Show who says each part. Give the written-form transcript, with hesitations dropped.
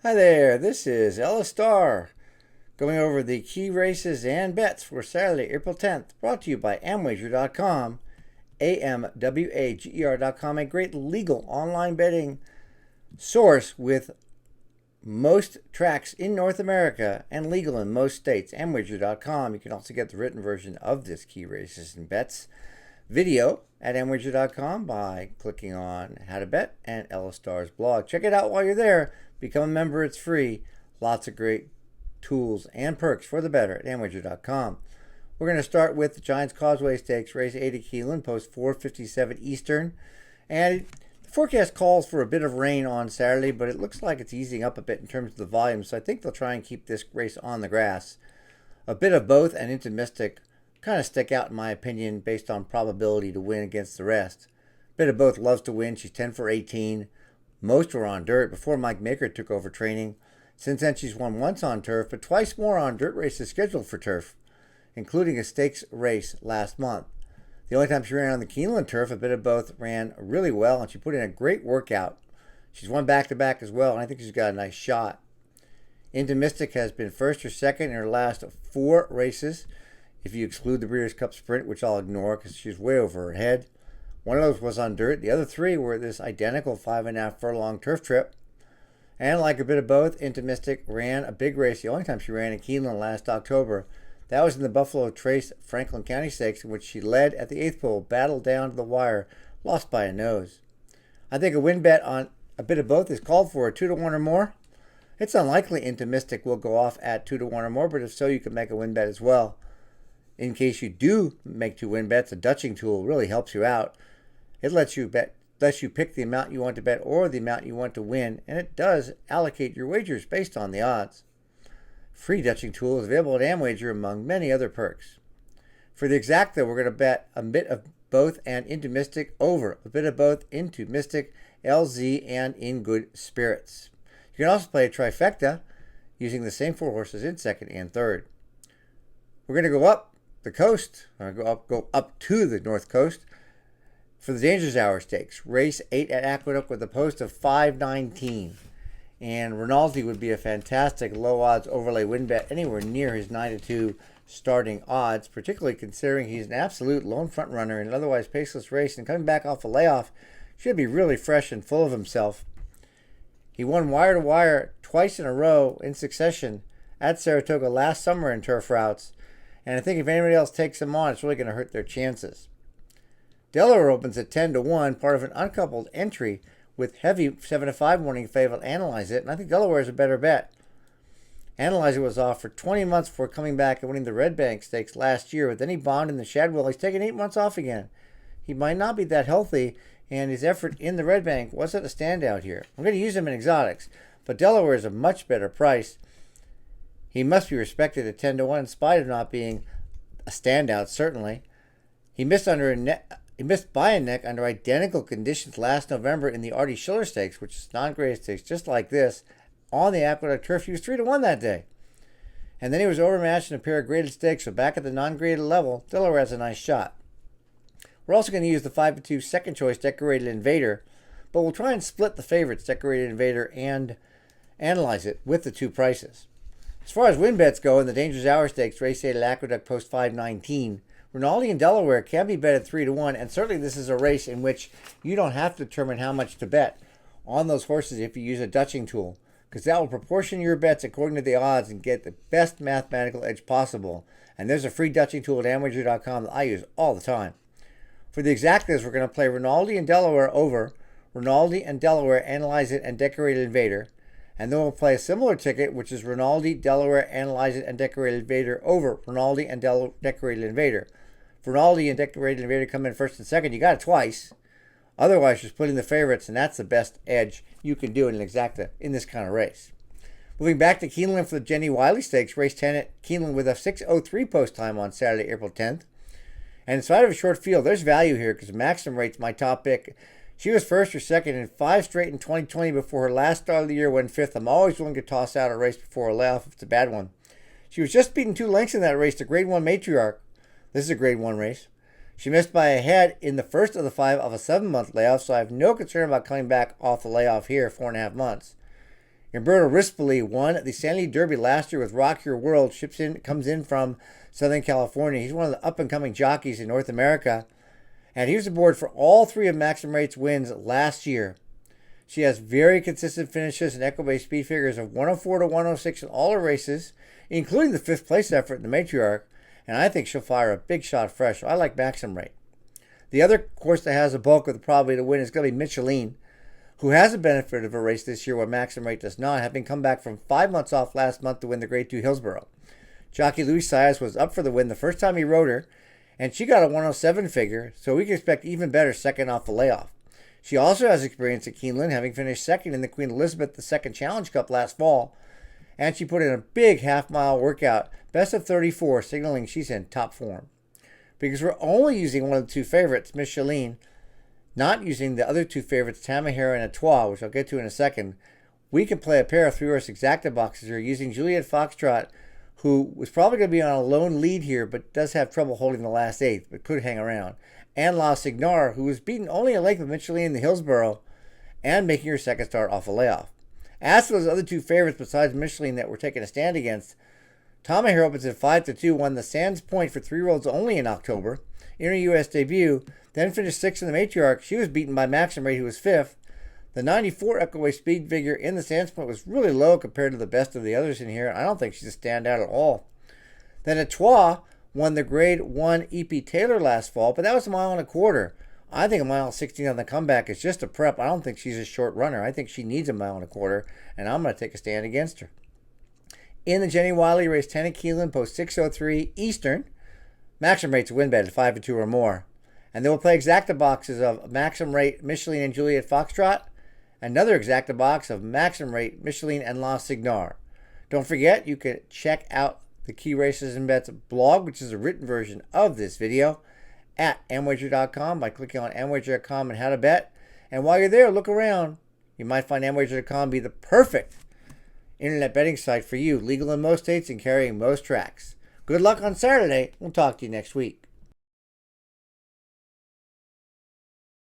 Speaker 1: Hi there, this is Ella Starr going over the key races and bets for Saturday, April 10th, brought to you by amwager.com, AMWAGER.com, a great legal online betting source with most tracks in North America and legal in most states. Amwager.com. You can also get the written version of this key races and bets video at amwager.com by clicking on How to Bet and Ella Starr's blog. Check it out while you're there. Become a member. It's free. Lots of great tools and perks for the better at amwager.com. We're going to start with the Giants Causeway Stakes, race 8 at Keeneland, post 4:57 Eastern. And the forecast calls for a bit of rain on Saturday, but it looks like it's easing up a bit in terms of the volume, so I think they'll try and keep this race on the grass. A bit of both and Into Mystic kind of stick out in my opinion based on probability to win against the rest. A bit of both loves to win. She's 10 for 18. Most were on dirt before Mike Maker took over training. Since then, she's won once on turf, but twice more on dirt races scheduled for turf, including a stakes race last month. The only time she ran on the Keeneland turf, a bit of both ran really well, and she put in a great workout. She's won back-to-back as well, and I think she's got a nice shot. Into Mystic has been first or second in her last 4 races, if you exclude the Breeders' Cup Sprint, which I'll ignore because she's way over her head. One of those was on dirt. The other 3 were this identical 5.5 furlong turf trip. And like a bit of both, Into Mystic ran a big race. The only time she ran in Keeneland last October. That was in the Buffalo Trace Franklin County Stakes, in which she led at the 8th pole, battled down to the wire, lost by a nose. I think a win bet on a bit of both is called for, 2-1 or more. It's unlikely Into Mystic will go off at 2-1 or more, but if so, you can make a win bet as well. In case you do make 2 win bets, a Dutching tool really helps you out. It lets you pick the amount you want to bet or the amount you want to win, and it does allocate your wagers based on the odds. Free Dutching tool is available at Amwager among many other perks. For the exacta, we're going to bet a bit of both and Into Mystic over a bit of both Into Mystic, LZ, and In Good Spirits. You can also play a trifecta using the same 4 horses in second and third. We're going to go up the coast, or go up to the north coast for the Dangerous Hour Stakes, race 8 at Aqueduct with a post of 5.19. And Rinaldi would be a fantastic low odds overlay win bet anywhere near his 9-2 starting odds, particularly considering he's an absolute lone front runner in an otherwise paceless race, and coming back off a layoff should be really fresh and full of himself. He won wire to wire twice in a row in succession at Saratoga last summer in turf routes, and I think if anybody else takes him on, it's really going to hurt their chances. Delaware opens at 10-1, part of an uncoupled entry with heavy 7-5 morning favorite Analyze It, and I think Delaware is a better bet. Analyze It was off for 20 months before coming back and winning the Red Bank Stakes last year, but then he bombed in the Shadwell. He's taken 8 months off again. He might not be that healthy, and his effort in the Red Bank wasn't a standout here. I'm going to use him in exotics, but Delaware is a much better price. He must be respected at 10-1 in spite of not being a standout, certainly. He missed by a neck under identical conditions last November in the Artie Schiller Stakes, which is non-graded stakes just like this, on the Aqueduct turf. He was 3-1 that day. And then he was overmatched in a pair of graded stakes, so back at the non-graded level, Delaware has a nice shot. We're also going to use the 5-2 second choice Decorated Invader, but we'll try and split the favorites, Decorated Invader and Analyze It, with the 2 prices. As far as win bets go, in the Dangerous Hour Stakes, race 8 at Aqueduct, post 5.19, Rinaldi and Delaware can be bet at 3-1, and certainly this is a race in which you don't have to determine how much to bet on those horses if you use a Dutching tool, because that will proportion your bets according to the odds and get the best mathematical edge possible. And there's a free Dutching tool at amwager.com that I use all the time. For the exactas, we're going to play Rinaldi and Delaware over, Rinaldi and Delaware, Analyze It, and Decorated Invader. And then we'll play a similar ticket, which is Rinaldi, Delaware, Analyze It, and Decorated Invader over Rinaldi and Decorated Invader. If Rinaldi and Decorated Invader come in first and second, you got it twice. Otherwise, you're splitting the favorites, and that's the best edge you can do in an exacta in this kind of race. Moving back to Keeneland for the Jenny Wiley Stakes, race 10 at Keeneland with a 6:03 post time on Saturday, April 10th. And in spite of a short field, there's value here because Maxim Rate's my top pick. She was first or second in 5 straight in 2020 before her last start of the year went 5th. I'm always willing to toss out a race before a layoff if it's a bad one. She was just beaten 2 lengths in that race to Grade 1 Matriarch. This is a Grade 1 race. She missed by a head in the first of the 5 of a 7-month layoff, so I have no concern about coming back off the layoff here, 4.5 months. Umberto Rispoli won the Sandy Derby last year with Rock Your World. Comes in from Southern California. He's one of the up-and-coming jockeys in North America. And he was aboard for all 3 of Maxim Rate's wins last year. She has very consistent finishes and equibase speed figures of 104 to 106 in all her races, including the 5th place effort in the Matriarch. And I think she'll fire a big shot fresh. So I like Maxim Rate. The other horse that has a bulk of the probability to win is going to be Micheline, who has the benefit of a race this year where Maxim Rate does not, having come back from 5 months off last month to win the Grade 2 Hillsborough. Jockey Luis Saez was up for the win the first time he rode her, and she got a 107 figure, so we can expect even better second off the layoff. She also has experience at Keeneland, having finished second in the Queen Elizabeth II Challenge Cup last fall, and she put in a big half-mile workout, best of 34, signaling she's in top form. Because we're only using one of the 2 favorites, Micheline, not using the other 2 favorites, Tamahera and Etoile, which I'll get to in a second, we can play a pair of 3-horse exacta boxes here using Juliet Foxtrot, who was probably going to be on a lone lead here, but does have trouble holding the last 8th, but could hang around. And La Signar, who was beaten only a length of Micheline in the Hillsborough, and making her second start off a layoff. As for those other 2 favorites besides Micheline that we're taking a stand against, Tamahera opens at 5-2, won the Sands Point for 3-year-olds only in October, in her U.S. debut, then finished 6th in the Matriarch. She was beaten by Maxim Rate, who was 5th. The 94 Equaway speed figure in the Sands Point was really low compared to the best of the others in here. I don't think she's a standout at all. Then Etoile won the Grade 1 E.P. Taylor last fall, but that was a 1.25 miles. I think a 1:16 on the comeback is just a prep. I don't think she's a short runner. I think she needs a 1.25 miles, and I'm going to take a stand against her. In the Jenny Wiley race 10 at Keeneland, post 6:03 Eastern, Maxim Rate's win bet at 5-2 or more. And they will play exacta boxes of Maxim Rate, Micheline, and Juliet Foxtrot. Another exacta box of Maxim Rate, Micheline, and La Signar. Don't forget, you can check out the Key Races and Bets blog, which is a written version of this video, at amwager.com by clicking on amwager.com and how to bet. And while you're there, look around. You might find amwager.com be the perfect internet betting site for you, legal in most states and carrying most tracks. Good luck on Saturday. We'll talk to you next week.